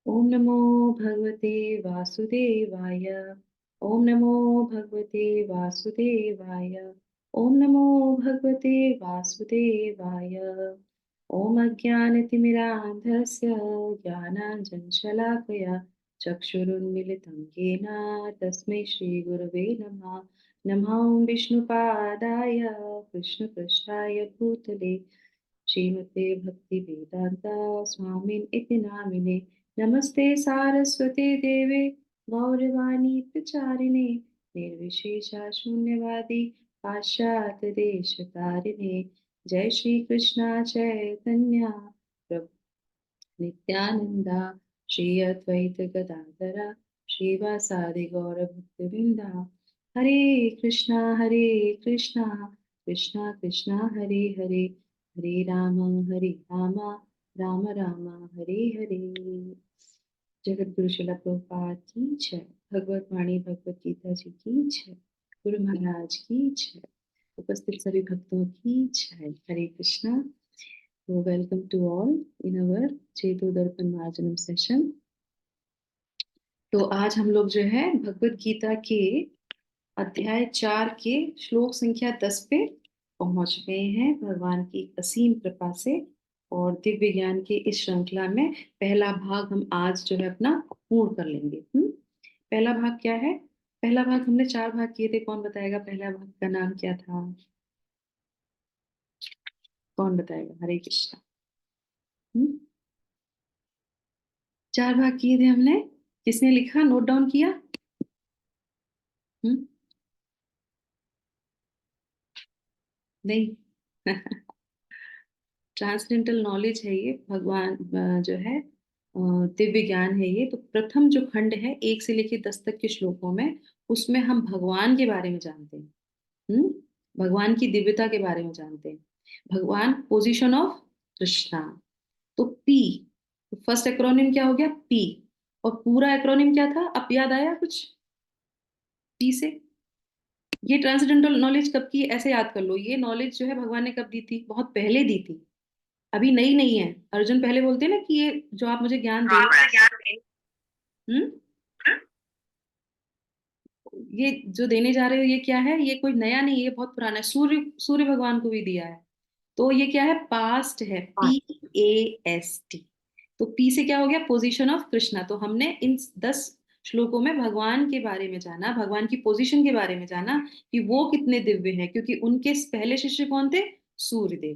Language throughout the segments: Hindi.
ओम नमो भगवते वासुदेवाय। ओम नमो भगवते वासुदेवाय। ओम नमो भगवते वासुदेवाय। ओम अज्ञानतिमिरान्धस्य ज्ञानाञ्जनशलाकया चक्षुरुन्मिलितं येन तस्मै श्रीगुरवे नमः। नमः विष्णुपादाय कृष्णपृष्ठाय भूतले श्रीमते भक्ति वेदांता स्वामिन इति नामिने। नमस्ते सारस्वते देवे गौरवाणी प्रचारिणे निर्विशेषा शून्यवादी पाश्चात्य देश तारिणे। जय श्री कृष्णा चैतन्य प्रभु नित्यानंदा श्री अद्वैत गदाधरा श्रीवासादि गौर भक्तवृंदा। हरे कृष्णा कृष्णा कृष्णा हरे हरे हरे राम राम राम हरे हरे। जगत गुरु शिला प्रभुपाद की जय। भगवत वाणी भगवत गीता जी की जय। गुरु महाराज की जय। उपस्थित सभी भक्तों की जय। हरे Krishna. So welcome to all in our चेतो दर्पण मार्जनम सेशन। तो आज हम लोग जो है भगवत गीता के अध्याय 4 के श्लोक संख्या 10 पे पहुंच गए हैं भगवान की असीम कृपा से। और दिव्य ज्ञान की इस श्रृंखला में पहला भाग हम आज जो है अपना पूर्ण कर लेंगे। पहला भाग क्या है? पहला भाग हमने 4 भाग किए थे। कौन बताएगा पहला भाग का नाम क्या था? कौन बताएगा? हरे कृष्णा। 4 भाग किए थे हमने। किसने लिखा? नोट डाउन किया? हम्म। नहीं। ट्रांसडेंटल नॉलेज है ये। भगवान जो है दिव्य ज्ञान है ये। तो प्रथम जो खंड है 1 से लेकर 10 तक के श्लोकों में, उसमें हम भगवान के बारे में जानते हैं। हम्म। भगवान की दिव्यता के बारे में जानते हैं। भगवान, पोजीशन ऑफ कृष्णा। तो पी, फर्स्ट एक्रोनिम क्या हो गया? पी। और पूरा एक्रोनिम क्या था? अब याद आया कुछ पी से? ये ट्रांसडेंटल नॉलेज कब की? ऐसे याद कर लो। ये नॉलेज जो है भगवान ने कब दी थी? बहुत पहले दी थी। अभी नई नहीं है। अर्जुन पहले बोलते हैं ना कि ये जो आप मुझे ज्ञान दे रहे हो, ये जो देने जा रहे हो ये क्या है? ये कोई नया नहीं है, ये बहुत पुराना है। सूर्य, सूर्य भगवान को भी दिया है। तो ये क्या है? पास्ट है। PAST। तो पी से क्या हो गया? Position of Krishna. तो हमने इन 10 श्लोकों में भगवान के बारे में जाना, भगवान की पोजीशन के बारे में जाना कि वो कितने दिव्य हैं। क्योंकि उनके पहले शिष्य कौन थे? सूर्यदेव।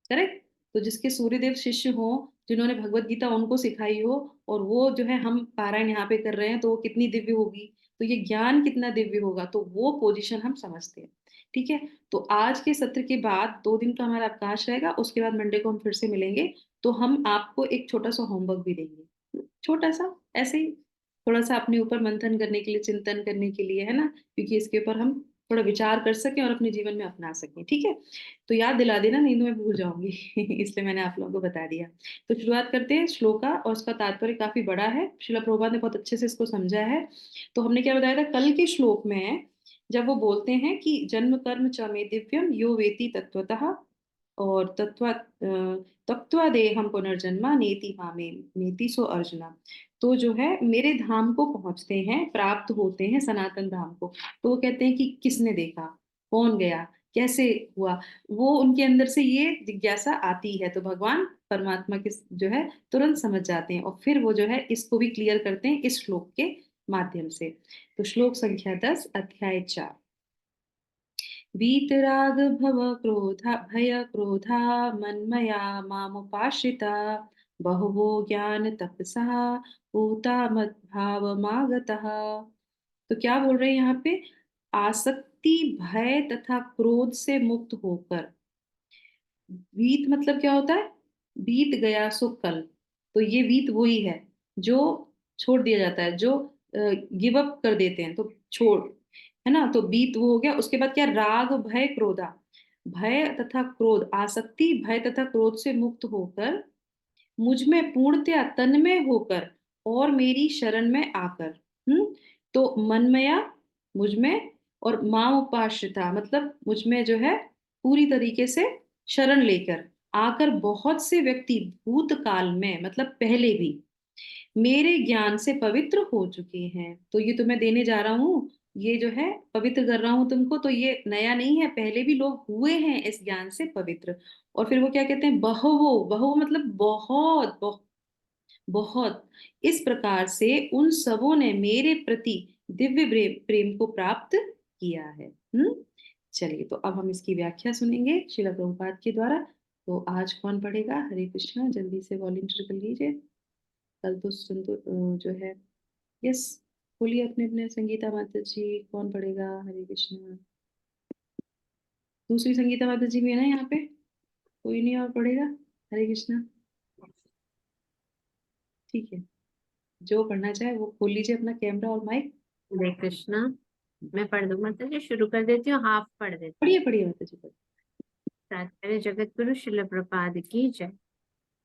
करेक्ट। तो जिसके सूर्यदेव शिष्य हो, जिन्होंने भगवत गीता उनको सिखाई हो, और वो जो है हम पारायण यहाँ पे कर रहे हैं, तो वो कितनी दिव्य होगी। तो ये ज्ञान कितना दिव्य होगा, तो वो पोजीशन हम समझते हैं। ठीक है। तो आज के सत्र के बाद 2 दिन का हमारा अवकाश रहेगा। उसके बाद मंडे को हम फिर से मिलेंगे। तो हम आपको एक छोटा सा होमवर्क भी देंगे, छोटा सा, ऐसे ही थोड़ा सा अपने ऊपर मंथन करने के लिए, चिंतन करने के लिए, है ना। क्योंकि इसके ऊपर हम थोड़ा विचार कर सकें और अपने जीवन में अपना सकें। ठीक है। तो याद दिला देना, नहीं तो मैं भूल जाऊंगी। इसलिए मैंने आप लोगों को बता दिया। तो शुरुआत करते हैं श्लोक का। और उसका तात्पर्य काफी बड़ा है। श्रील प्रभुपाद ने बहुत अच्छे से इसको समझा है। तो हमने क्या बताया था कल के श्लोक में? जब वो बोलते हैं कि जन्म कर्म च मे दिव्यम यो वेति तत्वतः, और तत्वा देहम पुनर्जन्मा नेति मामे नेति सो अर्जुना। तो जो है मेरे धाम को पहुंचते हैं, प्राप्त होते हैं सनातन धाम को। तो वो कहते हैं कि किसने देखा, कौन गया, कैसे हुआ। वो उनके अंदर से ये जिज्ञासा आती है। तो भगवान परमात्मा के जो है तुरंत समझ जाते हैं, और फिर वो जो है इसको भी क्लियर करते हैं इस श्लोक के माध्यम से। तो श्लोक संख्या 10, अध्याय 4। वीतराग भव क्रोधा भय क्रोधा मन्मया मामुपाश्रिता बहवो ज्ञान तपसा पूता मद्भावमागतः। तो क्या बोल रहे हैं यहाँ पे? आसक्ति, भय तथा क्रोध से मुक्त होकर। वीत मतलब क्या होता है? बीत गया सो कल। तो ये वीत वही है जो छोड़ दिया जाता है, जो गिव अप कर देते हैं, तो छोड़, है ना। तो बीत वो हो गया। उसके बाद क्या? राग भय क्रोधा। भय तथा क्रोध, आसक्ति, भय तथा क्रोध से मुक्त होकर, मुझ में पूर्णतया तन्मय होकर, और मेरी शरण में आकर। तो मनमया, मुझ में, और माम उपाश्रिता मतलब मुझ में जो है पूरी तरीके से शरण लेकर आकर, बहुत से व्यक्ति भूतकाल में मतलब पहले भी मेरे ज्ञान से पवित्र हो चुके हैं। तो ये तो मैं देने जा रहा हूँ, ये जो है पवित्र कर रहा हूँ तुमको, तो ये नया नहीं है, पहले भी लोग हुए हैं इस ज्ञान से पवित्र। और फिर वो क्या कहते हैं, बहवो, बहवो मतलब बहुत बहुत बहुत, इस प्रकार से उन सबों ने मेरे प्रति दिव्य प्रेम प्रेम को प्राप्त किया है। चलिए, तो अब हम इसकी व्याख्या सुनेंगे श्रील प्रभुपाद के द्वारा। तो आज कौन पढ़ेगा? हरे कृष्णा, जल्दी से वॉलंटियर कर लीजिए। कल तो जो है, यस, बोलिए अपने अपने। संगीता माता जी कौन पढ़ेगा? हरे कृष्णा। दूसरी संगीता माता जी भी है ना यहाँ पे? कोई नहीं और पढ़ेगा? हरे कृष्णा। ठीक है, जो पढ़ना चाहे वो खोल लीजिए अपना कैमरा और माइक। हरे कृष्णा। मैं पढ़ दूँ माता जी, शुरू कर देती हूँ, हाफ पढ़ देती पढ़िए पढ़िए माता जी, पढ़िए। हूँ। तात्पर्य जगत गुरु श्रील प्रभुपाद की जय।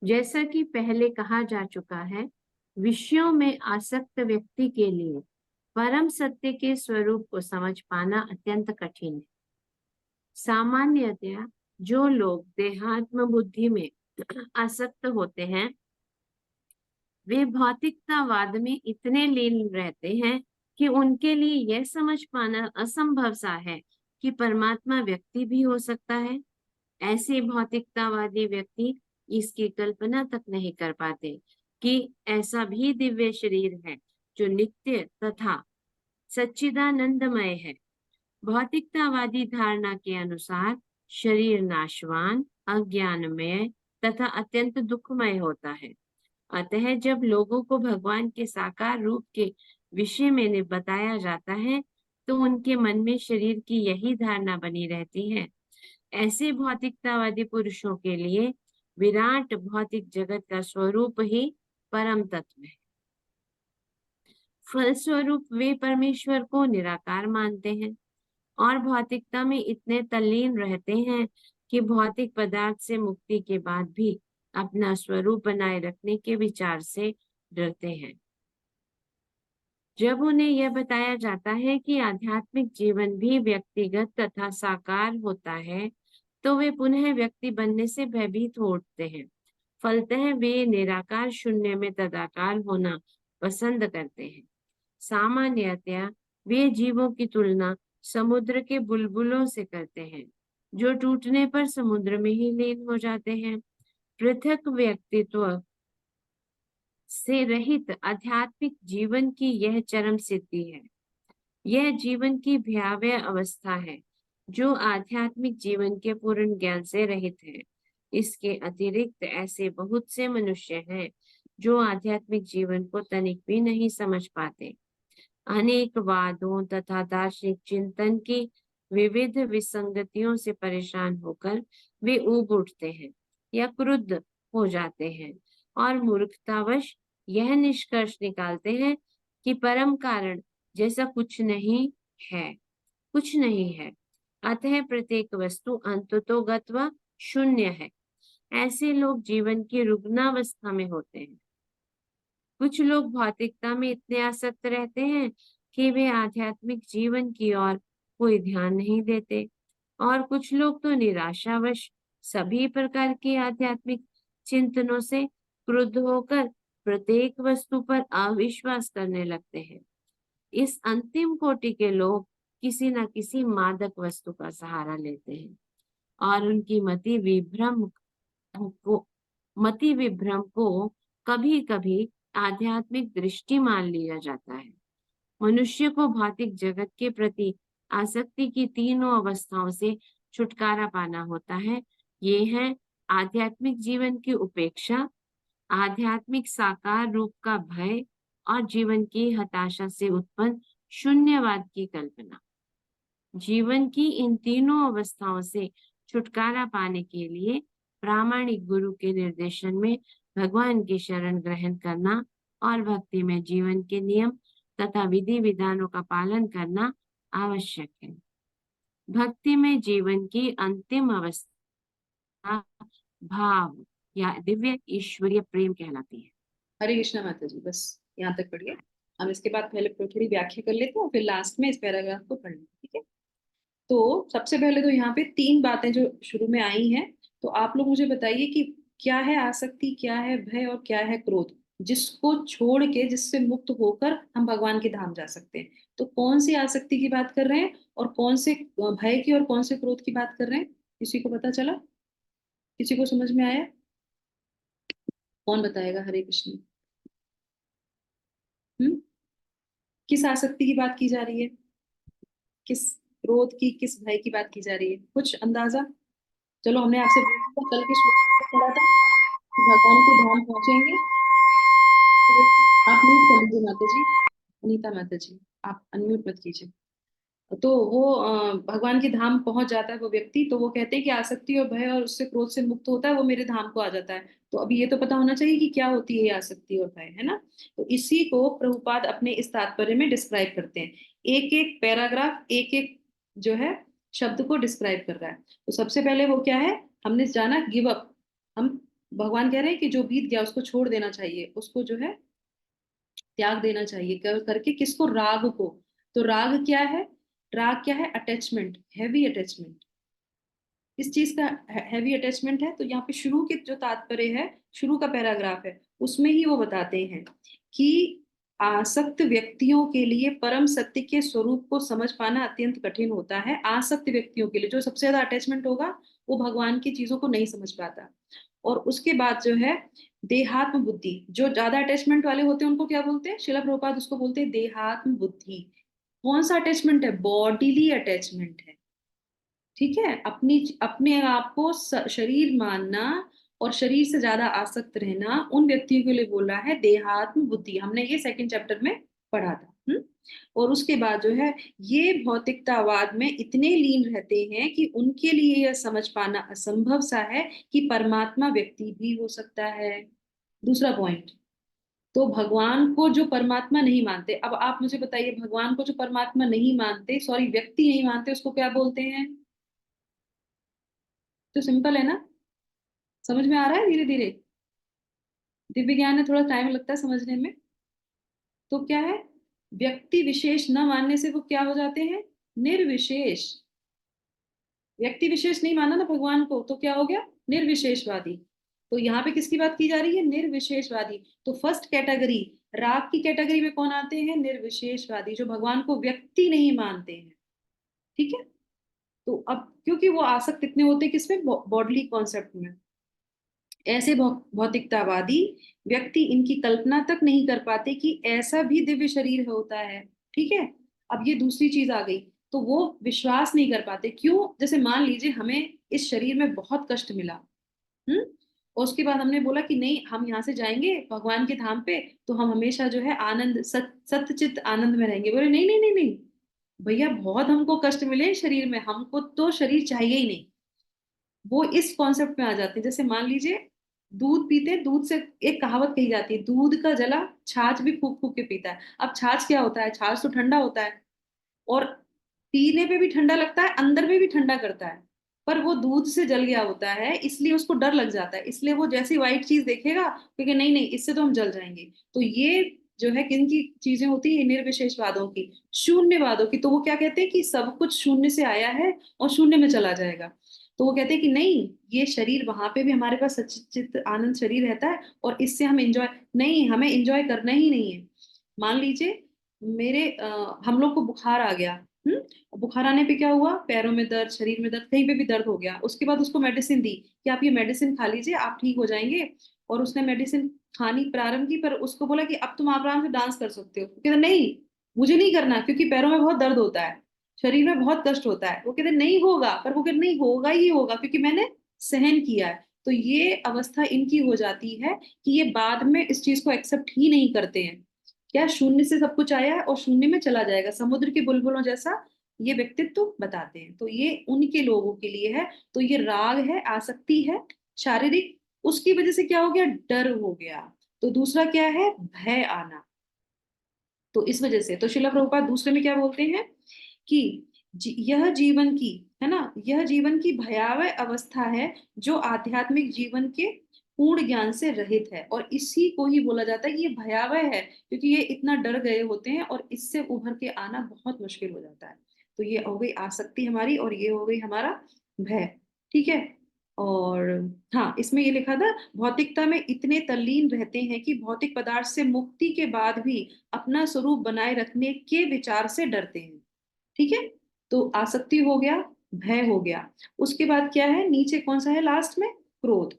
जैसा कि पहले कहा जा चुका है, विषयों में आसक्त व्यक्ति के लिए परम सत्य के स्वरूप को समझ पाना अत्यंत कठिन है। सामान्यतया जो लोग देहात्म बुद्धि में आसक्त होते हैं, वे भौतिकतावाद में इतने लीन रहते हैं कि उनके लिए यह समझ पाना असंभव सा है कि परमात्मा व्यक्ति भी हो सकता है। ऐसे भौतिकतावादी व्यक्ति इसकी कल्पना तक नहीं कर पाते कि ऐसा भी दिव्य शरीर है जो नित्य तथा सच्चिदानंदमय है। भौतिकतावादी धारणा के अनुसार शरीर नाशवान, अज्ञानमय तथा अत्यंत दुखमय होता है। अतः जब लोगों को भगवान के साकार रूप के विषय में बताया जाता है, तो उनके मन में शरीर की यही धारणा बनी रहती है। ऐसे भौतिकतावादी पुरुषों के लिए विराट भौतिक जगत का स्वरूप ही परम तत्व है। फलस्वरूप वे परमेश्वर को निराकार मानते हैं और भौतिकता में इतने तल्लीन रहते हैं कि भौतिक पदार्थ से मुक्ति के बाद भी अपना स्वरूप बनाए रखने के विचार से डरते हैं। जब उन्हें यह बताया जाता है कि आध्यात्मिक जीवन भी व्यक्तिगत तथा साकार होता है, तो वे पुनः व्यक्ति बनने से भयभीत हो उठते हैं। फलतः वे निराकार शून्य में तदाकार होना पसंद करते हैं। सामान्यतया वे जीवों की तुलना समुद्र के बुलबुलों से करते हैं, जो टूटने पर समुद्र में ही लीन हो जाते हैं। पृथक व्यक्तित्व से रहित आध्यात्मिक जीवन की यह चरम सिद्धि है। यह जीवन की भयावह अवस्था है, जो आध्यात्मिक जीवन के पूर्ण ज्ञान से रहित है। इसके अतिरिक्त ऐसे बहुत से मनुष्य हैं जो आध्यात्मिक जीवन को तनिक भी नहीं समझ पाते। अनेक वादों तथा दार्शनिक चिंतन की विविध विसंगतियों से परेशान होकर वे ऊब उठते हैं या क्रुद्ध हो जाते हैं और मूर्खतावश यह निष्कर्ष निकालते हैं कि परम कारण जैसा कुछ नहीं है, कुछ नहीं है। अतः प्रत्येक वस्तु अंततोगत्वा शून्य है। ऐसे लोग जीवन की रुग्णावस्था में होते हैं। कुछ लोग भौतिकता में इतने आसक्त रहते हैं कि वे आध्यात्मिक जीवन की ओर कोई ध्यान नहीं देते, और कुछ लोग तो निराशावश सभी प्रकार के आध्यात्मिक चिंतनों से क्रुद्ध होकर प्रत्येक वस्तु पर अविश्वास करने लगते हैं। इस अंतिम कोटि के लोग किसी न किसी मादक वस्तु का सहारा लेते हैं और उनकी को मति विभ्रम को कभी कभी आध्यात्मिक दृष्टि मान लिया जाता है। मनुष्य को भौतिक जगत के प्रति आसक्ति की तीनों अवस्थाओं से छुटकारा पाना होता है। ये है आध्यात्मिक जीवन की उपेक्षा, आध्यात्मिक साकार रूप का भय और जीवन की हताशा से उत्पन्न शून्यवाद की कल्पना। जीवन की इन तीनों अवस्थाओं से छुटकारा पाने के लिए प्रामाणिक गुरु के निर्देशन में भगवान की शरण ग्रहण करना और भक्ति में जीवन के नियम तथा विधि विधानों का पालन करना आवश्यक है। भक्ति में जीवन की अंतिम अवस्था भाव या दिव्य ईश्वरीय प्रेम कहलाती है। हरे कृष्णा माता जी, बस यहाँ तक पढ़िए। हम इसके बाद पहले थोड़ी व्याख्या कर लेते हैं और फिर लास्ट में इस पैराग्राफ को पढ़ लेंगे, ठीक है? तो सबसे पहले तो यहाँ पे तीन बातें जो शुरू में आई हैं, तो आप लोग मुझे बताइए कि क्या है आसक्ति, क्या है भय और क्या है क्रोध। जिसको छोड़ के, जिससे मुक्त होकर हम भगवान के धाम जा सकते हैं। तो कौन सी आसक्ति की बात कर रहे हैं, और कौन से भय की और कौन से क्रोध की बात कर रहे हैं? किसी को पता चला? किसी को समझ में आया? कौन बताएगा? हरे कृष्ण। हम्म। किस आसक्ति की बात की जा रही है? किस क्रोध की, किस भय की बात की जा रही है? कुछ अंदाजा? चलो, हमने आपसे कल के श्लोक में पढ़ा था कि भगवान के धाम पहुंचेंगे। तो आप म्यूट कर लीजिए माता जी। अनीता माता जी, आप अनम्यूट मत कीजिए। तो वो भगवान के धाम पहुंच जाता है वो व्यक्ति, तो वो कहते हैं कि आसक्ति और भय और उससे क्रोध से मुक्त होता है, वो मेरे धाम को आ जाता है। तो अभी ये तो पता होना चाहिए कि क्या होती है ये आसक्ति और भय, है ना? तो इसी को प्रभुपाद अपने इस तात्पर्य में डिस्क्राइब करते हैं। एक एक पैराग्राफ, एक एक जो है शब्द को डिस्क्राइब कर रहा है। तो सबसे पहले वो क्या है, हमने जाना गिव अप। हम भगवान कह रहे हैं कि जो बीत गया उसको छोड़ देना चाहिए, उसको जो है त्याग देना चाहिए, करके किसको? राग को। तो राग क्या है? राग क्या है? Attachment, heavy attachment. इस चीज का हैवी अटैचमेंट है। तो यहाँ पे शुरू के जो तात्पर्य है, शुरू का पैराग्राफ है, उसमें ही वो बताते हैं कि आसक्त व्यक्तियों के लिए परम सत्य के स्वरूप को समझ पाना अत्यंत कठिन होता है। आसक्त व्यक्तियों के लिए, जो सबसे ज्यादा अटैचमेंट होगा, वो भगवान की चीजों को नहीं समझ पाता। और उसके बाद जो है देहात्म बुद्धि, जो ज्यादा अटैचमेंट वाले होते हैं उनको क्या बोलते हैं? शिला प्रभुपाद उसको बोलते हैं देहात्म बुद्धि। कौन सा अटैचमेंट है? बॉडीली अटैचमेंट है। ठीक है, अपनी अपने आप को शरीर मानना और शरीर से ज्यादा आसक्त रहना, उन व्यक्तियों के लिए बोल रहा है देहात्म बुद्धि। हमने ये सेकंड चैप्टर में पढ़ा था। और उसके बाद जो है, ये भौतिकतावाद में इतने लीन रहते हैं कि उनके लिए यह समझ पाना असंभव सा है कि परमात्मा व्यक्ति भी हो सकता है। दूसरा पॉइंट, तो भगवान को जो परमात्मा नहीं मानते, अब आप मुझे बताइए, भगवान को जो परमात्मा नहीं मानते, सॉरी व्यक्ति नहीं मानते, उसको क्या बोलते हैं? तो सिंपल है ना? समझ में आ रहा है धीरे धीरे? दिव्य ज्ञान है, थोड़ा टाइम लगता है समझने में। तो क्या है? व्यक्ति विशेष न मानने से वो क्या हो जाते हैं? निर्विशेष। व्यक्ति विशेष नहीं माना ना भगवान को, तो क्या हो गया? निर्विशेषवादी। तो यहाँ पे किसकी बात की जा रही है? निर्विशेषवादी। तो फर्स्ट कैटेगरी, राग की कैटेगरी में कौन आते हैं? निर्विशेषवादी, जो भगवान को व्यक्ति नहीं मानते हैं। ठीक है। तो अब क्योंकि वो आसक्त कितने होते हैं किसमें? बॉडली कॉन्सेप्ट में। ऐसे भौतिकतावादी व्यक्ति इनकी कल्पना तक नहीं कर पाते कि ऐसा भी दिव्य शरीर होता है। ठीक है। अब ये दूसरी चीज आ गई, तो वो विश्वास नहीं कर पाते। क्यों? जैसे मान लीजिए हमें इस शरीर में बहुत कष्ट मिला। हम्म। और उसके बाद हमने बोला कि नहीं, हम यहाँ से जाएंगे भगवान के धाम पे, तो हम हमेशा जो है आनंद, सत्यचित आनंद में रहेंगे। बोले नहीं नहीं नहीं नहीं भैया, बहुत हमको कष्ट मिले शरीर में, हमको तो शरीर चाहिए ही नहीं। वो इस कॉन्सेप्ट में आ जाते हैं। जैसे मान लीजिए दूध पीते हैं, दूध से एक कहावत कही जाती है, दूध का जला छाछ भी फूक फूक के पीता है। अब छाछ क्या होता है? छाछ तो ठंडा होता है, और पीने पे भी ठंडा लगता है, अंदर में भी ठंडा करता है। पर वो दूध से जल गया होता है, इसलिए उसको डर लग जाता है। इसलिए वो जैसी व्हाइट चीज देखेगा, क्योंकि नहीं नहीं, इससे तो हम जल जाएंगे। तो ये जो है किन की चीजें होती है? निर्विशेषवादों की, शून्यवादों की। तो वो क्या कहते हैं कि सब कुछ शून्य से आया है और शून्य में चला जाएगा। तो वो कहते हैं कि नहीं, ये शरीर, वहां पे भी हमारे पास सच्चित आनंद शरीर रहता है, और इससे हम इंजॉय, नहीं, हमें इंजॉय करना ही नहीं है। मान लीजिए हम लोग को बुखार आ गया। बुखार आने पे क्या हुआ? पैरों में दर्द, शरीर में दर्द, कहीं पे भी दर्द हो गया। उसके बाद उसको मेडिसिन दी कि आप ये मेडिसिन खा लीजिए, आप ठीक हो जाएंगे। और उसने मेडिसिन खानी प्रारंभ की, पर उसको बोला कि अब तुम आराम से डांस कर सकते हो। वो कहते नहीं, मुझे नहीं करना, क्योंकि पैरों में बहुत दर्द होता है, शरीर में बहुत कष्ट होता है। वो कहते नहीं होगा, पर वो कहते नहीं, होगा ही होगा, क्योंकि मैंने सहन किया है। तो ये अवस्था इनकी हो जाती है कि ये बाद में इस चीज को एक्सेप्ट ही नहीं करते हैं। क्या? शून्य से सब कुछ आया है और शून्य में चला जाएगा, समुद्र के बुलबुलों जैसा ये व्यक्तित्व बताते हैं। तो ये उनके लोगों के लिए है। तो ये राग है, आसक्ति है शारीरिक। उसकी वजह से क्या हो गया? डर हो गया। तो दूसरा क्या है? भय आना। तो इस वजह से तो शिला प्रभुपाद दूसरे में क्या बोलते हैं कि यह जीवन की, है ना, यह जीवन की भयावह अवस्था है, जो आध्यात्मिक जीवन के पूर्ण ज्ञान से रहित है। और इसी को ही बोला जाता है कि ये भयावह है, क्योंकि ये इतना डर गए होते हैं और इससे उभर के आना बहुत मुश्किल हो जाता है। तो ये हो गई आसक्ति हमारी, और ये हो गई हमारा भय। ठीक है। और हाँ, इसमें ये लिखा था, भौतिकता में इतने तल्लीन रहते हैं कि भौतिक पदार्थ से मुक्ति के बाद भी अपना स्वरूप बनाए रखने के विचार से डरते हैं। ठीक है, तो आसक्ति हो गया, भय हो गया। उसके बाद क्या है, नीचे कौन सा है लास्ट में, क्रोध।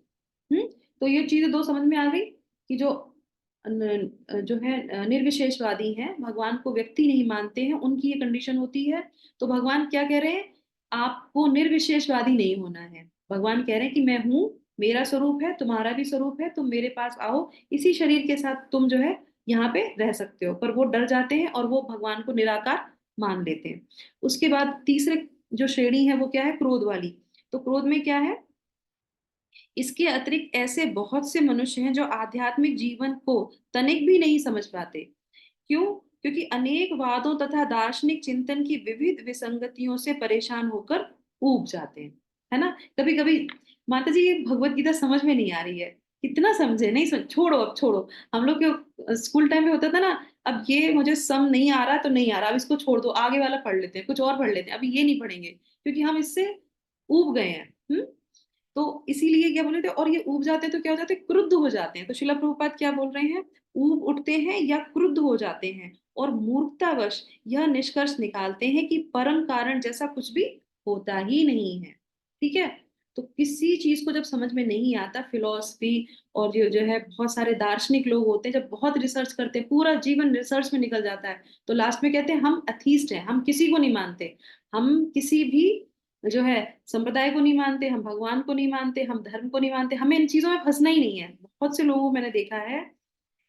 तो ये चीजें दो समझ में आ गई कि जो है निर्विशेषवादी हैं, भगवान को व्यक्ति नहीं मानते हैं, उनकी ये कंडीशन होती है। तो भगवान क्या कह रहे हैं, आपको निर्विशेषवादी नहीं होना है। भगवान कह रहे हैं कि मैं हूं, मेरा स्वरूप है, तुम्हारा भी स्वरूप है, तुम मेरे पास आओ, इसी शरीर के साथ तुम जो है यहाँ पे रह सकते हो। पर वो डर जाते हैं और वो भगवान को निराकार मान लेते हैं। उसके बाद तीसरे जो श्रेणी है वो क्या है, क्रोध वाली। तो क्रोध में क्या है, इसके अतिरिक्त ऐसे बहुत से मनुष्य हैं जो आध्यात्मिक जीवन को तनिक भी नहीं समझ पाते। क्यों? क्योंकि अनेक वादों तथा दार्शनिक चिंतन की विविध विसंगतियों से परेशान होकर ऊब जाते हैं। है ना? कभी कभी माता जी, ये भगवत गीता समझ में नहीं आ रही है, कितना समझे, नहीं समझ, छोड़ो, अब छोड़ो। हम लोग के स्कूल टाइम में होता था ना, अब ये मुझे सम नहीं आ रहा तो नहीं आ रहा, अब इसको छोड़ दो, आगे वाला पढ़ लेते हैं, कुछ और पढ़ लेते हैं, अभी ये नहीं पढ़ेंगे क्योंकि हम इससे ऊब गए हैं। तो इसीलिए क्या बोले थे, और ये ऊब जाते हैं तो क्या हो जाते हैं, क्रुद्ध हो जाते हैं। तो शिला प्रभुपाद क्या बोल रहे हैं, ऊब उठते हैं या क्रुद्ध हो जाते हैं और मूर्खतावश यह निष्कर्ष निकालते हैं कि परम कारण जैसा कुछ भी होता ही नहीं है। ठीक है, तो किसी चीज को जब समझ में नहीं आता, फिलोसफी और जो है बहुत सारे दार्शनिक लोग होते हैं, जब बहुत रिसर्च करते हैं, पूरा जीवन रिसर्च में निकल जाता है, तो लास्ट में कहते हैं हम अथीस्ट हैं, हम किसी को नहीं मानते, हम किसी भी जो है संप्रदाय को नहीं मानते, हम भगवान को नहीं मानते, हम धर्म को नहीं मानते, हमें इन चीजों में फंसना ही नहीं है। बहुत से लोगों को मैंने देखा है,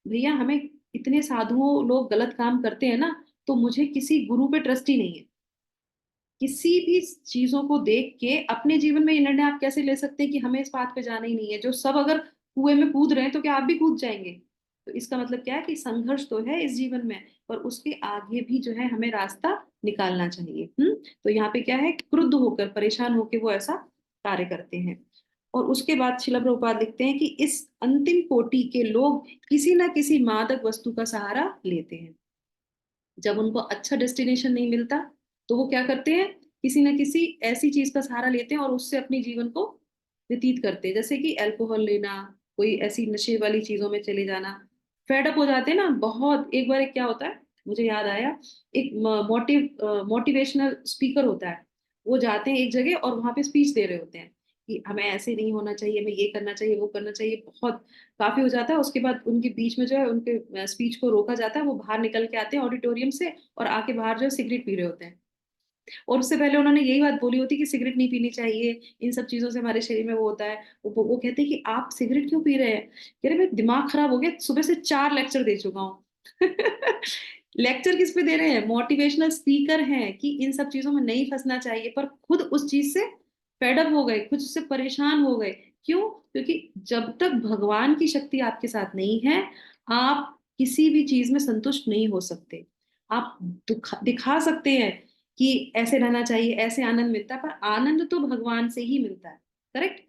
भैया हमें, इतने साधुओं लोग गलत काम करते हैं ना, तो मुझे किसी गुरु पे ट्रस्ट ही नहीं है। किसी भी चीजों को देख के अपने जीवन में ये निर्णय आप कैसे ले सकते हैं कि हमें इस बात पे जाना ही नहीं है, जो सब अगर कुएं में कूद रहे हैं तो क्या आप भी कूद जाएंगे? तो इसका मतलब क्या है कि संघर्ष तो है इस जीवन में, पर उसके आगे भी जो है हमें रास्ता निकालना चाहिए। तो यहाँ पे क्या है, क्रुद्ध होकर, परेशान होकर वो ऐसा कार्य करते हैं। और उसके बाद शिला प्रभुपाद लिखते हैं कि इस अंतिम कोटि के लोग किसी ना किसी मादक वस्तु का सहारा लेते हैं। जब उनको अच्छा डेस्टिनेशन नहीं मिलता तो वो क्या करते हैं, किसी ना किसी ऐसी चीज का सहारा लेते हैं और उससे अपनी जीवन को व्यतीत करते हैं, जैसे कि अल्कोहल लेना, कोई ऐसी नशे वाली चीजों में चले जाना। फेडअप हो जाते हैं ना बहुत। एक बार एक क्या होता है, मुझे याद आया, एक मोटिवेशनल स्पीकर होता है, वो जाते हैं एक जगह और वहां पे स्पीच दे रहे होते हैं कि हमें ऐसे नहीं होना चाहिए, हमें ये करना चाहिए, वो करना चाहिए, बहुत काफी हो जाता है। उसके बाद उनके बीच में जो है उनके स्पीच को रोका जाता है, वो बाहर निकल के आते हैं ऑडिटोरियम से, और आके बाहर जो है सिगरेट पी रहे होते हैं। और उससे पहले उन्होंने यही बात बोली होती कि सिगरेट नहीं पीनी चाहिए, इन सब चीजों से हमारे शरीर में वो होता है। वो कहते हैं कि आप सिगरेट क्यों पी रहे हैं? कह रहे मेरा दिमाग खराब हो गया, सुबह से 4 लेक्चर दे चुका हूँ। लेक्चर किस पे दे रहे हैं, मोटिवेशनल स्पीकर हैं कि इन सब चीजों में नहीं फंसना चाहिए, पर खुद उस चीज से फेडअप हो गए, खुद उससे परेशान हो गए। क्यों? क्योंकि जब तक भगवान की शक्ति आपके साथ नहीं है, आप किसी भी चीज में संतुष्ट नहीं हो सकते। आप दिखा सकते हैं कि ऐसे रहना चाहिए, ऐसे आनंद मिलता है, पर आनंद तो भगवान से ही मिलता है। करेक्ट?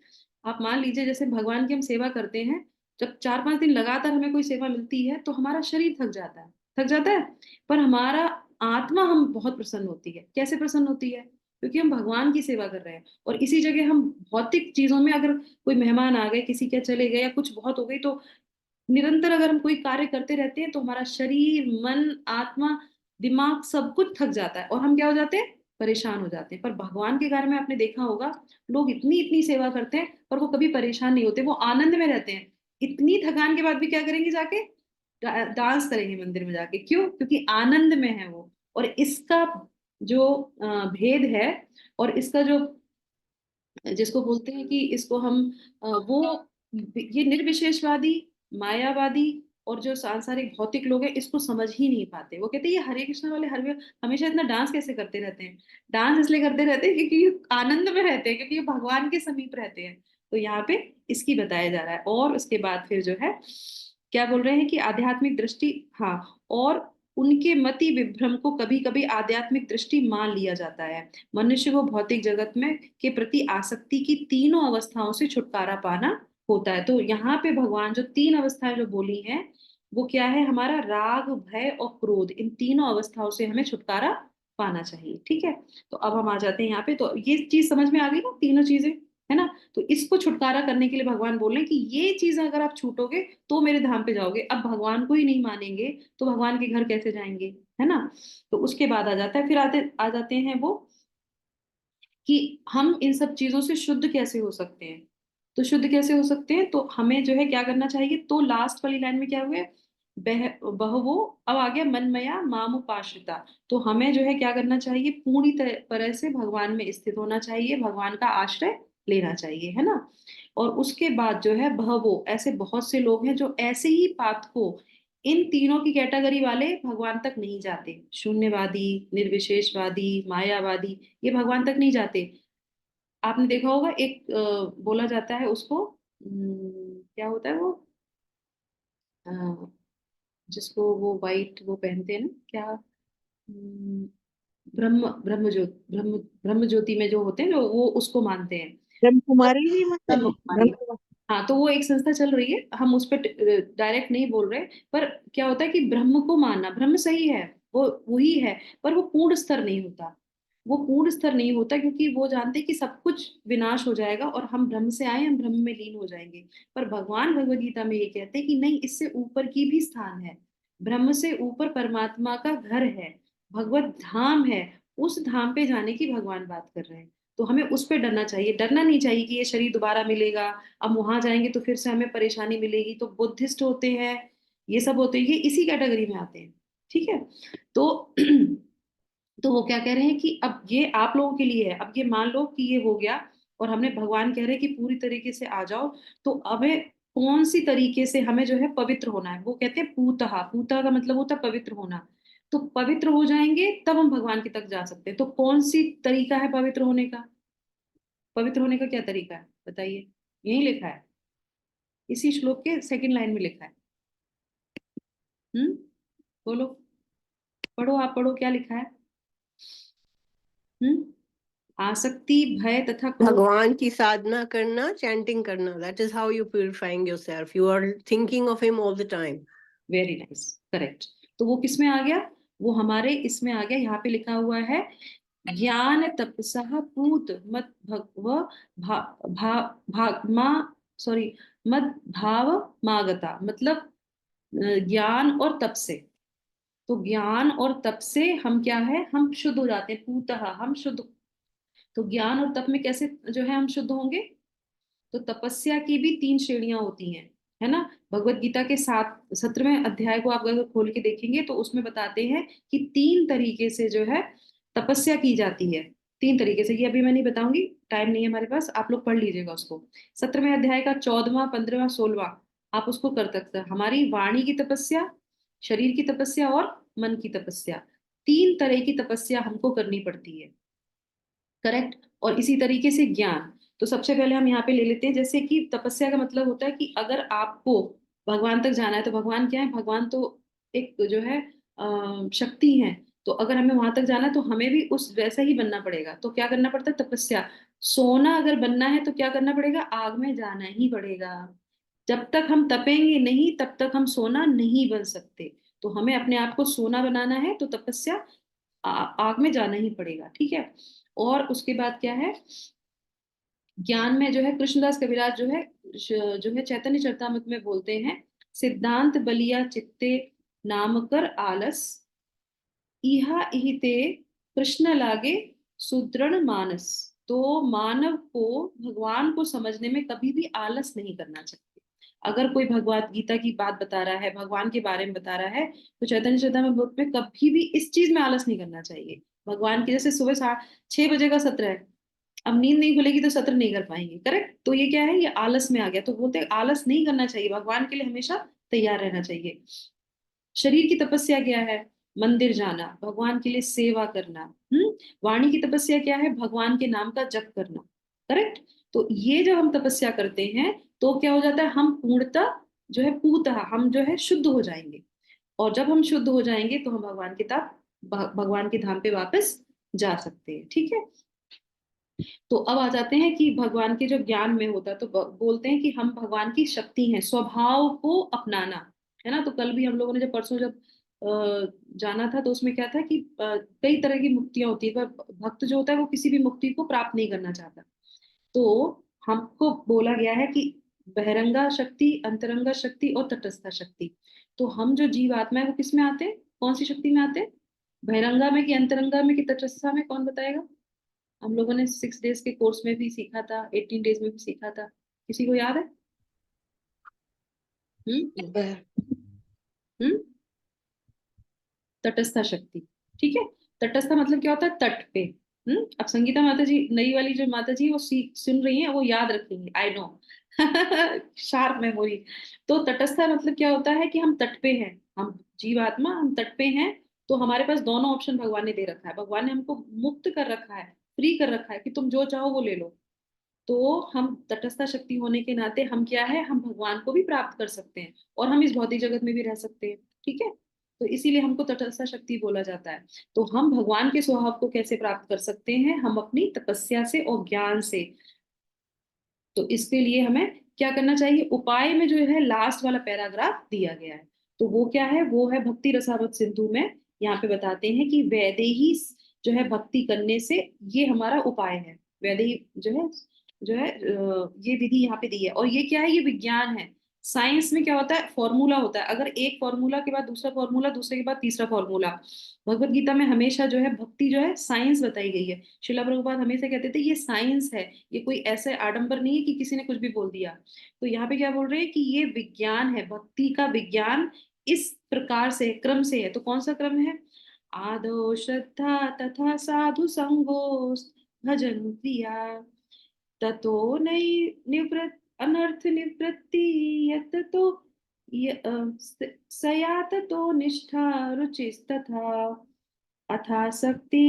आप मान लीजिए जैसे भगवान की हम सेवा करते हैं, जब 4-5 दिन लगातार हमें कोई सेवा मिलती है तो हमारा शरीर थक जाता है, थक जाता है, पर हमारा आत्मा हम बहुत प्रसन्न होती है। कैसे प्रसन्न होती है? क्योंकि हम भगवान की सेवा कर रहे हैं। और इसी जगह हम भौतिक चीजों में, अगर कोई मेहमान आ गए, किसी के चले गए, या कुछ बहुत हो गई, तो निरंतर अगर हम कोई कार्य करते रहते हैं तो हमारा शरीर, मन, आत्मा, दिमाग सब कुछ थक जाता है और हम क्या हो जाते हैं, परेशान हो जाते हैं। पर भगवान के कार्य में आपने देखा होगा, लोग इतनी इतनी सेवा करते हैं पर वो कभी परेशान नहीं होते, वो आनंद में रहते हैं। इतनी थकान के बाद भी क्या करेंगे, जाके डांस करेंगे मंदिर में जाके। क्यों? क्योंकि आनंद में है वो। और इसका जो भेद है, और इसका जो, जिसको बोलते हैं कि इसको हम वो, ये निर्विशेषवादी, मायावादी और जो सांसारिक भौतिक लोग हैं, इसको समझ ही नहीं पाते। वो कहते हैं ये हरे कृष्ण वाले हर हमेशा इतना डांस कैसे करते रहते हैं? डांस इसलिए करते रहते हैं क्योंकि ये आनंद में रहते हैं, क्योंकि ये भगवान के समीप रहते हैं। तो यहाँ पे इसकी बताया जा रहा है। और उसके बाद फिर जो है क्या बोल रहे हैं कि आध्यात्मिक दृष्टि, हाँ, और उनके मति विभ्रम को कभी कभी आध्यात्मिक दृष्टि मान लिया जाता है। मनुष्य को भौतिक जगत में के प्रति आसक्ति की तीनों अवस्थाओं से छुटकारा पाना होता है। तो यहाँ पे भगवान जो 3 अवस्थाएं जो बोली हैं, वो क्या है, हमारा राग, भय और क्रोध, इन तीनों अवस्थाओं से हमें छुटकारा पाना चाहिए। ठीक है, तो अब हम आ जाते हैं यहाँ पे। तो ये चीज समझ में आ गई ना, तीनों चीजें? है ना। तो इसको छुटकारा करने के लिए भगवान बोल रहे हैं कि ये चीज अगर आप छूटोगे तो मेरे धाम पे जाओगे। अब भगवान को ही नहीं मानेंगे तो भगवान के घर कैसे जाएंगे, है ना। तो उसके बाद आ जाता है, फिर आ जाते हैं वो कि हम इन सब चीजों से शुद्ध कैसे हो सकते हैं। तो शुद्ध कैसे हो सकते हैं, तो हमें जो है क्या करना चाहिए। तो लास्ट वाली लाइन में क्या हुआ है, बहवो, अब आ गया मनमया माम उपाश्रिता। तो हमें जो है क्या करना चाहिए, पूरी तरह से भगवान में स्थित होना चाहिए, भगवान का आश्रय लेना चाहिए, है ना। और उसके बाद जो है बहवो, ऐसे बहुत से लोग हैं जो ऐसे ही पाथ को, इन तीनों की कैटेगरी वाले भगवान तक नहीं जाते। शून्यवादी, निर्विशेषवादी, मायावादी, ये भगवान तक नहीं जाते। आपने देखा होगा एक बोला जाता है उसको, क्या होता है वो, अ, जिसको वो वाइट वो पहनते हैं ना, क्या, ब्रह्म ब्रह्म ज्योति में जो होते हैं, जो वो उसको मानते हैं। ब्रह्म कुमारी ही ब्रह्म मतलब कुमारी। हाँ, तो वो एक संस्था चल रही है, हम उस पर डायरेक्ट नहीं बोल रहे। पर क्या होता है कि ब्रह्म को मानना, ब्रह्म सही है, वो वही है, पर वो पूर्ण स्तर नहीं होता। वो पूर्ण स्तर नहीं होता क्योंकि वो जानते हैं कि सब कुछ विनाश हो जाएगा और हम ब्रह्म से आए, हम ब्रह्म में लीन हो जाएंगे। पर भगवान भगवद गीता में ये कहते हैं कि नहीं, इससे ऊपर की भी स्थान है। ब्रह्म से ऊपर परमात्मा का घर है, भगवत धाम है। उस धाम पे जाने की भगवान बात कर रहे हैं। तो हमें उस पर डरना चाहिए, डरना नहीं चाहिए कि ये शरीर दोबारा मिलेगा, अब वहां जाएंगे तो फिर से हमें परेशानी मिलेगी। तो बुद्धिस्ट होते हैं, ये सब होते हैं, ये इसी कैटेगरी में आते हैं, ठीक है। तो तो वो क्या कह रहे हैं कि अब ये आप लोगों के लिए है। अब ये मान लो कि ये हो गया, और हमने भगवान कह रहे हैं कि पूरी तरीके से आ जाओ। तो अब है कौन सी तरीके से हमें जो है पवित्र होना है। वो कहते हैं पूतहा, पूतहा का मतलब होता है पवित्र होना। तो पवित्र हो जाएंगे तब हम भगवान के तक जा सकते हैं। तो कौन सी तरीका है पवित्र होने का, पवित्र होने का क्या तरीका है बताइए। यही लिखा है, इसी श्लोक के सेकंड लाइन में लिखा है। हम्म, बोलो, पढ़ो, आप पढ़ो क्या लिखा है। हम्म, आसक्ति, भय तथा क्रोध। भगवान की साधना करना, चैंटिंग करना, that is how you purifying yourself, you are thinking of him all the time. Very nice, correct. तो वो किस में आ गया, वो हमारे इसमें आ गया। यहाँ पे लिखा हुआ है ज्ञान तपसः पूत मत भगव भा, भा, भागमा, सॉरी, मद भाव मागता, मतलब ज्ञान और तप से। तो ज्ञान और तप से हम क्या है, हम शुद्ध हो जाते हैं, पूतः हम शुद्ध। तो ज्ञान और तप में कैसे जो है हम शुद्ध होंगे। तो तपस्या की भी तीन श्रेणियां होती हैं, है ना। भगवत गीता के 17वें अध्याय को आप अगर खोल के देखेंगे तो उसमें बताते हैं कि तीन तरीके से जो है तपस्या की जाती है। तीन तरीके से, ये अभी मैं नहीं बताऊंगी, टाइम नहीं है हमारे पास, आप लोग पढ़ लीजिएगा उसको। 17वें अध्याय का 14वां, 15वां, 16वां आप उसको कर सकते हैं। हमारी वाणी की तपस्या, शरीर की तपस्या और मन की तपस्या, तीन तरह की तपस्या हमको करनी पड़ती है, करेक्ट। और इसी तरीके से ज्ञान। तो सबसे पहले हम यहाँ पे ले लेते हैं, जैसे कि तपस्या का मतलब होता है कि अगर आपको भगवान तक जाना है, तो भगवान क्या है, भगवान तो एक जो है शक्ति है। तो अगर हमें वहां तक जाना है तो हमें भी उस वैसा ही बनना पड़ेगा। तो क्या करना पड़ता है, तपस्या। सोना अगर बनना है तो क्या करना पड़ेगा, आग में जाना ही पड़ेगा। जब तक हम तपेंगे नहीं तब तक हम सोना नहीं बन सकते। तो हमें अपने आप को सोना बनाना है तो तपस्या, आग में जाना ही पड़ेगा, ठीक है। और उसके बाद क्या है, ज्ञान में जो है कृष्णदास कविराज जो है चैतन्य चरितामृत में बोलते हैं, सिद्धांत बलिया चित्ते नाम कर आलस, इहा इहिते कृष्ण लागे सुदृढ़ मानस। तो मानव को भगवान को समझने में कभी भी आलस नहीं करना चाहिए। अगर कोई भगवत गीता की बात बता रहा है, भगवान के बारे में बता रहा है, तो चैतन्य चरितामृत में कभी भी इस चीज में आलस नहीं करना चाहिए। भगवान की, जैसे सुबह 6 बजे का सत्र है, अब नींद नहीं खुलेगी तो सत्र नहीं कर पाएंगे, करेक्ट। तो ये क्या है, ये आलस में आ गया। तो बोलते हैं आलस नहीं करना चाहिए, भगवान के लिए हमेशा तैयार रहना चाहिए। शरीर की तपस्या क्या है, मंदिर जाना, भगवान के लिए सेवा करना। वाणी की तपस्या क्या है, भगवान के नाम का जप करना, करेक्ट। तो ये जब हम तपस्या करते हैं तो क्या हो जाता है, हम पूर्णतः जो है पूतः हम जो है शुद्ध हो जाएंगे। और जब हम शुद्ध हो जाएंगे तो हम भगवान के धाम पे वापस जा सकते हैं, ठीक है। तो अब आ जाते हैं कि भगवान के जो ज्ञान में होता है, तो बोलते हैं कि हम भगवान की शक्ति हैं, स्वभाव को अपनाना, है ना। तो कल भी हम लोगों ने जब परसों जब जाना था तो उसमें क्या था कि कई तरह की मुक्तियां होती है, पर भक्त जो होता है वो किसी भी मुक्ति को प्राप्त नहीं करना चाहता। तो हमको बोला गया है कि बहिरंगा शक्ति, अंतरंगा शक्ति और तटस्था शक्ति। तो हम जो जीव आत्मा है वो किस में आते हैं, कौन सी शक्ति में आते हैं? बहिरंगा में कि अंतरंगा में कि तटस्था में, कौन बताएगा? हम लोगों ने 6 डेज के कोर्स में भी सीखा था, 18 डेज में भी सीखा था, किसी को याद है? हम्म हम्म तटस्था शक्ति। ठीक है, तटस्था मतलब क्या होता है? तट पे। अब संगीता माता जी, नई वाली जो माता जी वो सुन रही हैं, वो याद रखेंगे, आई नो। Sharp memory. तो तटस्था मतलब क्या होता है कि हम तट पे हैं, हम जीवात्मा, हम तट पे हैं। तो हमारे पास दोनों ऑप्शन भगवान ने दे रखा है, भगवान ने हमको मुक्त कर रखा है, फ्री कर रखा है कि तुम जो चाहो वो ले लो। तो हम तटस्था शक्ति होने के नाते हम क्या है, हम भगवान को भी प्राप्त कर सकते हैं और हम इस भौतिक जगत में भी रह सकते हैं। ठीक है, तो इसीलिए हमको तटस्था शक्ति बोला जाता है। तो हम भगवान के स्वभाव को कैसे प्राप्त कर सकते हैं? हम अपनी तपस्या से और ज्ञान से। तो इसके लिए हमें क्या करना चाहिए? उपाय में जो है लास्ट वाला पैराग्राफ दिया गया है, तो वो क्या है? वो है भक्ति रसावत सिंधु में। यहाँ पे बताते हैं कि वैदेही जो है भक्ति करने से ये हमारा उपाय है। वैदेही जो है ये विधि यहाँ पे दी है। और ये क्या है? ये विज्ञान है। साइंस में क्या होता है? फॉर्मूला होता है, अगर एक फॉर्मूला के बाद दूसरा फॉर्मूला, दूसरे के बाद तीसरा फॉर्मूला। भगवत गीता में हमेशा जो है भक्ति जो है साइंस बताई गई है। श्रीला प्रभुपाद हमेशा कहते थे ये साइंस है, ये कोई ऐसे आडंबर नहीं है कि किसी ने कुछ भी बोल दिया। तो यहाँ पे क्या बोल रहे हैं कि ये विज्ञान है, भक्ति का विज्ञान इस प्रकार से क्रम से है। तो कौन सा क्रम है? आदौ श्रद्धा तथा साधु संगो भजन क्रिया ततो नै निवृत्त अनर्थ निवृत्ति यत तो सया ततो निष्ठा रुचिस्तथा अथासक्ति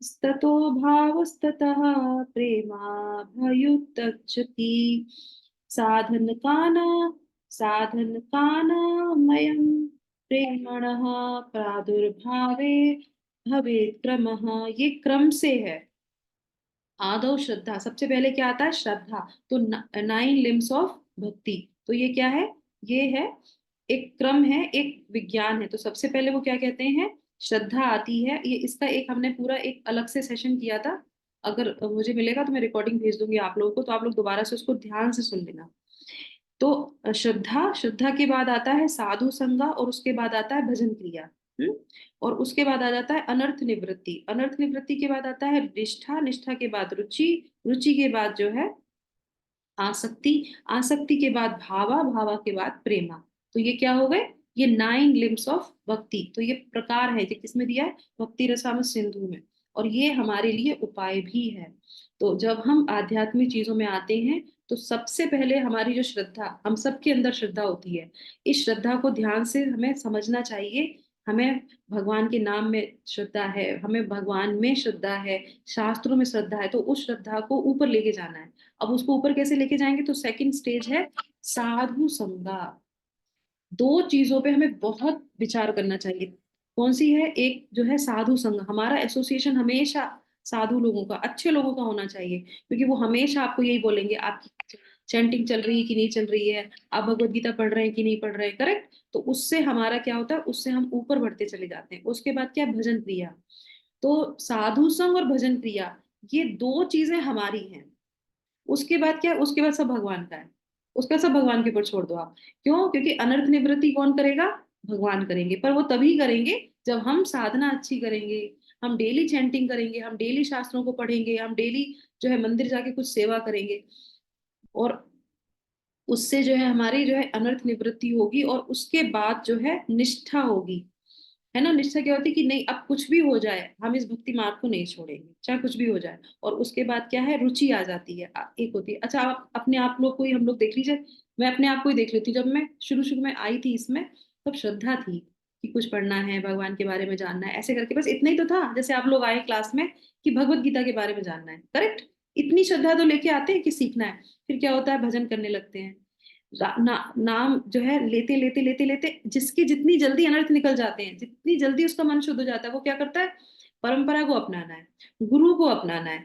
स्ततो भावस्ततः प्रेमाभयुतच्छति साधनकाना साधनकानामयं प्रेमणः प्रादुर्भावे भवेत् क्रमः। ये क्रम से है। आदौ श्रद्धा, सबसे पहले क्या आता है? श्रद्धा। तो 9 लिम्स ऑफ भक्ति। तो ये क्या है? ये है एक क्रम है, एक विज्ञान है। तो सबसे पहले वो क्या कहते हैं? श्रद्धा आती है। ये इसका एक हमने पूरा एक अलग से सेशन किया था, अगर मुझे मिलेगा तो मैं रिकॉर्डिंग भेज दूंगी आप लोगों को, तो आप लोग दोबारा से उसको ध्यान से सुन लेना। तो श्रद्धा, श्रद्धा के बाद आता है साधु संगा, और उसके बाद आता है भजन क्रिया। हम्म और उसके बाद आ जाता है अनर्थ निवृत्ति, अनर्थ निवृत्ति के बाद आता है निष्ठा, निष्ठा के बाद रुचि, रुचि के बाद जो है आसक्ति, आसक्ति के बाद भावा, भावा के बाद प्रेमा। तो ये क्या हो गए? ये 9 लिम्स ऑफ भक्ति। तो ये प्रकार है, ये किसमें दिया है? भक्ति रसामृत सिंधु में। और ये हमारे लिए उपाय भी है। तो जब हम आध्यात्मिक चीजों में आते हैं, तो सबसे पहले हमारी जो श्रद्धा, हम सबके अंदर श्रद्धा होती है, इस श्रद्धा को ध्यान से हमें समझना चाहिए। हमें भगवान के नाम में श्रद्धा है, हमें भगवान में श्रद्धा है, शास्त्रों में श्रद्धा है, तो उस श्रद्धा को ऊपर लेके जाना है। अब उसको ऊपर कैसे लेके जाएंगे? तो सेकंड स्टेज है साधु संगा। दो चीजों पे हमें बहुत विचार करना चाहिए। कौन सी है? एक जो है साधु संग, हमारा एसोसिएशन हमेशा साधु लोगों का, अच्छे लोगों का होना चाहिए, क्योंकि वो हमेशा आपको यही बोलेंगे आपकी चैंटिंग चल रही है कि नहीं चल रही है, आप भगवत गीता पढ़ रहे हैं कि नहीं पढ़ रहे हैं। करेक्ट। तो उससे हमारा क्या होता है? उससे हम ऊपर बढ़ते चले जाते हैं। उसके बाद क्या? भजन क्रिया। तो साधु संग और भजन क्रिया, ये दो चीजें हमारी हैं। उसके बाद क्या है? उसके बाद सब भगवान का है, उसका सब भगवान के ऊपर छोड़ दो आप। क्यों? क्योंकि अनर्थ निवृत्ति कौन करेगा? भगवान करेंगे। पर वो तभी करेंगे जब हम साधना अच्छी करेंगे, हम डेली चैंटिंग करेंगे, हम डेली शास्त्रों को पढ़ेंगे, हम डेली जो है मंदिर जाके कुछ सेवा करेंगे। और उससे जो है हमारी जो है अनर्थ निवृत्ति होगी, और उसके बाद जो है निष्ठा होगी। है ना? निष्ठा क्या होती है कि नहीं, अब कुछ भी हो जाए हम इस भक्ति मार्ग को नहीं छोड़ेंगे, चाहे कुछ भी हो जाए। और उसके बाद क्या है? रुचि आ जाती है। एक होती है, अच्छा आप अपने आप लोग को ही, हम लोग देख लीजिए, मैं अपने आप को ही देख लेती हूँ। जब मैं शुरू शुरू में आई थी इसमें, तब श्रद्धा थी कि कुछ पढ़ना है, भगवान के बारे में जानना है, ऐसे करके बस इतना ही तो था। जैसे आप लोग आए क्लास में कि भगवत गीता के बारे में जानना है, करेक्ट। इतनी श्रद्धा तो लेके आते हैं कि सीखना है। फिर क्या होता है? भजन करने लगते हैं, नाम जो है लेते लेते लेते लेते, जिसकी जितनी जल्दी अनर्थ निकल जाते हैं, जितनी जल्दी उसका मन शुद्ध हो जाता है, वो क्या करता है? परंपरा को अपनाना है, गुरु को अपनाना है।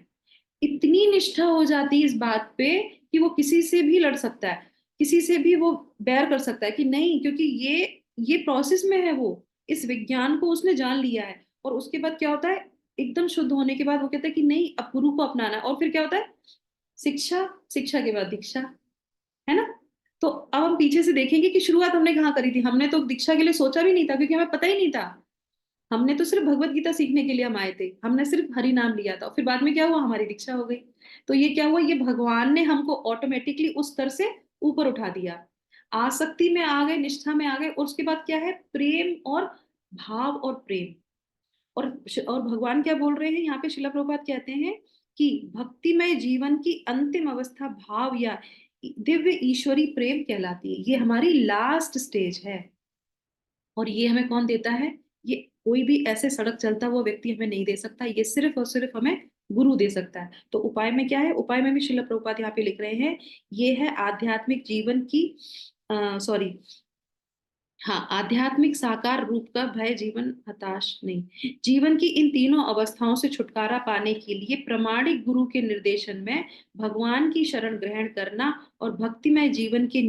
इतनी निष्ठा हो जाती है इस बात पे कि वो किसी से भी लड़ सकता है, किसी से भी वो बैर कर सकता है कि नहीं, क्योंकि ये प्रोसेस में है। वो इस विज्ञान को उसने जान लिया है। और उसके बाद क्या होता है? एकदम शुद्ध होने के बाद वो कहता है कि नहीं, अब गुरु को अपनाना है। और फिर क्या होता है? शिक्षा, शिक्षा के बाद दीक्षा, है ना। तो अब हम पीछे से देखेंगे कि शुरुआत हमने कहाँ करी थी। हमने तो दीक्षा के लिए सोचा भी नहीं था, क्योंकि हमें पता ही नहीं था। हमने तो सिर्फ भगवत गीता सीखने के लिए हम आए थे, हमने सिर्फ हरि नाम लिया था, और फिर बाद में क्या हुआ, हमारी दीक्षा हो गई। तो ये क्या हुआ, ये भगवान ने हमको ऑटोमेटिकली उस स्तर से ऊपर उठा दिया, आसक्ति में आ गए, निष्ठा में आ गए, और उसके बाद क्या है, प्रेम और भाव और प्रेम। और भगवान क्या बोल रहे हैं यहाँ पे, शिला प्रभुपाद कहते हैं कि भक्तिमय जीवन की अंतिम अवस्था भाव या दिव्य ईश्वरी प्रेम कहलाती है। ये हमारी लास्ट स्टेज है, और ये हमें कौन देता है, ये कोई भी ऐसे सड़क चलता हुआ व्यक्ति हमें नहीं दे सकता, ये सिर्फ और सिर्फ हमें गुरु दे सकता है। तो उपाय में क्या है, उपाय में भी शिला प्रभुपाद यहाँ पे लिख रहे हैं, ये है आध्यात्मिक जीवन की सॉरी हाँ, आध्यात्मिक साकार रूप का भय जीवन हताश नहीं। जीवन की इन तीनों अवस्थाओं से छुटकारा पाने के लिए प्रामाणिक गुरु के निर्देशन में भगवान की शरण ग्रहण करना और भक्तिमय जीवन के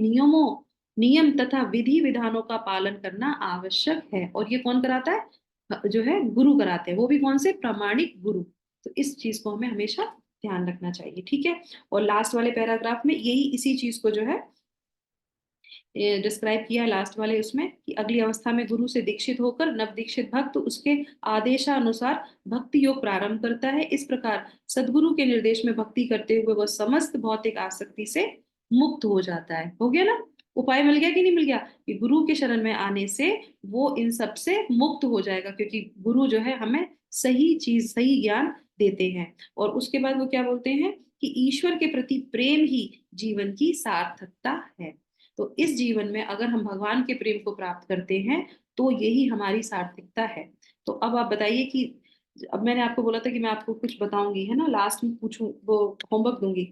नियम तथा विधि विधानों का पालन करना आवश्यक है। और ये कौन कराता है, जो है गुरु कराते हैं, वो भी कौन से, प्रामाणिक गुरु। तो इस चीज को हमें हमेशा ध्यान रखना चाहिए, ठीक है। और लास्ट वाले पैराग्राफ में यही इसी चीज को जो है डिस्क्राइब किया लास्ट वाले उसमें, कि अगली अवस्था में गुरु से दीक्षित होकर नव दीक्षित भक्त उसके आदेशानुसार भक्ति योग प्रारंभ करता है। इस प्रकार सदगुरु के निर्देश में भक्ति करते हुए वह समस्त भौतिक आसक्ति से मुक्त हो जाता है। हो गया ना, उपाय मिल गया कि नहीं मिल गया, कि गुरु के शरण में आने से वो इन सब से मुक्त हो जाएगा, क्योंकि गुरु जो है हमें सही चीज, सही ज्ञान देते हैं। और उसके बाद वो क्या बोलते हैं कि ईश्वर के प्रति प्रेम ही जीवन की सार्थकता है। तो इस जीवन में अगर हम भगवान के प्रेम को प्राप्त करते हैं, तो यही हमारी सार्थकता है। तो अब आप बताइए कि अब मैंने आपको बोला था कि मैं आपको कुछ बताऊंगी, है ना, लास्ट में पूछूं, वो होमवर्क दूंगी।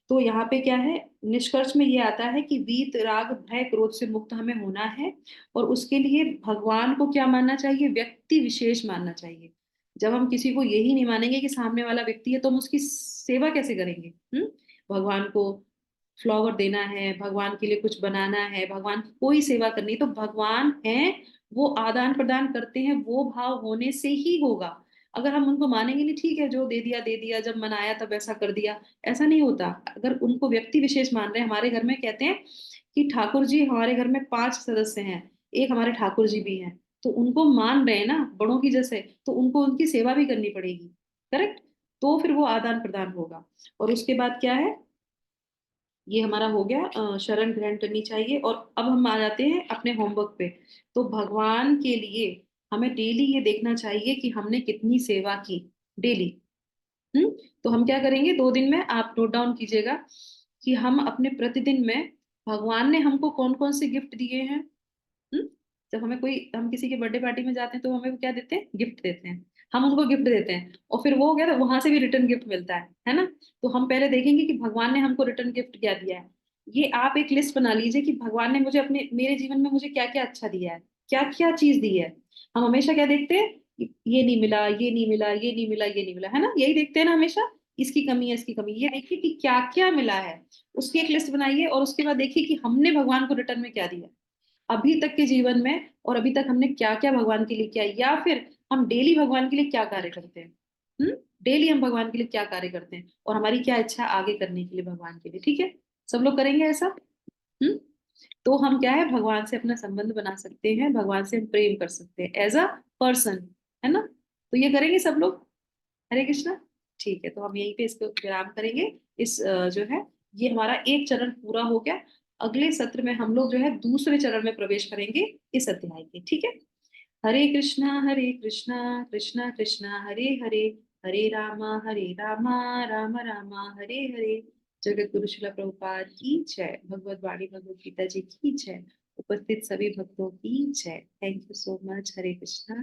तो यहाँ पे क्या है, निष्कर्ष में ये आता है कि वीत राग भय क्रोध से मुक्त हमें होना है, और उसके लिए भगवान को क्या मानना चाहिए, व्यक्ति विशेष मानना चाहिए। जब हम किसी को यही नहीं मानेंगे कि सामने वाला व्यक्ति है, तो हम उसकी सेवा कैसे करेंगे। भगवान को फ्लावर देना है, भगवान के लिए कुछ बनाना है, भगवान की कोई सेवा करनी है, तो भगवान है, वो आदान प्रदान करते हैं, वो भाव होने से ही होगा। अगर हम उनको मानेंगे नहीं, ठीक है जो दे दिया दे दिया, जब मन आया तब ऐसा कर दिया, ऐसा नहीं होता। अगर उनको व्यक्ति विशेष मान रहे हैं, हमारे घर में कहते हैं कि ठाकुर जी, हमारे घर में 5 सदस्य हैं, एक हमारे ठाकुर जी भी हैं, तो उनको मान रहे हैं ना बड़ों की जैसे, तो उनको उनकी सेवा भी करनी पड़ेगी, करेक्ट। तो फिर वो आदान प्रदान होगा। और उसके बाद क्या है, ये हमारा हो गया, शरण ग्रहण करनी चाहिए। और अब हम आ जाते हैं अपने होमवर्क पे। तो भगवान के लिए हमें डेली ये देखना चाहिए कि हमने कितनी सेवा की, डेली। हम्म तो हम क्या करेंगे, 2 दिन में आप नोट डाउन कीजिएगा कि हम अपने प्रतिदिन में भगवान ने हमको कौन कौन से गिफ्ट दिए हैं। हम्म जब हमें कोई, हम किसी के बर्थडे पार्टी में जाते हैं, तो हमें वो क्या देते हैं, गिफ्ट देते हैं। हम उनको गिफ्ट देते हैं, और फिर वो हो गया, तो वहां से भी रिटर्न गिफ्ट मिलता है ना। तो हम पहले देखेंगे कि भगवान ने हमको रिटर्न गिफ्ट क्या दिया है। ये आप एक लिस्ट बना लीजिए कि भगवान ने मुझे अपने, मेरे जीवन में मुझे क्या क्या अच्छा दिया है, क्या क्या चीज दी है। हम हमेशा क्या देखते हैं, ये नहीं मिला, ये नहीं मिला, ये नहीं मिला, ये नहीं मिला, है ना, यही देखते हैं ना हमेशा। इसकी कमी है, इसकी कमी, ये देखिए कि क्या क्या मिला है, उसकी एक लिस्ट बनाइए, और उसके बाद देखिए कि हमने भगवान को रिटर्न में क्या दिया अभी तक के जीवन में, और अभी तक हमने क्या क्या भगवान के लिए किया, या फिर हम डेली भगवान के लिए क्या कार्य करते हैं। डेली हम भगवान के लिए क्या कार्य करते हैं, और हमारी क्या इच्छा है आगे करने के लिए भगवान के लिए, ठीक है। सब लोग करेंगे ऐसा। हम्म तो हम क्या है, भगवान से अपना संबंध बना सकते हैं, भगवान से हम प्रेम कर सकते हैं एज अ पर्सन, है ना। तो ये करेंगे सब लोग। हरे कृष्णा। ठीक है, तो हम यहीं पे इसको विराम करेंगे। इस जो है, ये हमारा एक चरण पूरा हो गया। अगले सत्र में हम लोग जो है दूसरे चरण में प्रवेश करेंगे इस अध्याय के, ठीक है। हरे कृष्णा कृष्णा कृष्णा हरे हरे, हरे रामा राम रामा हरे हरे। जगत गुरु शिला प्रभुपाद की जय, भगवत वाणी भगवत गीता जी की जय, उपस्थित सभी भक्तों की जय। Thank you so much. Hare Krishna.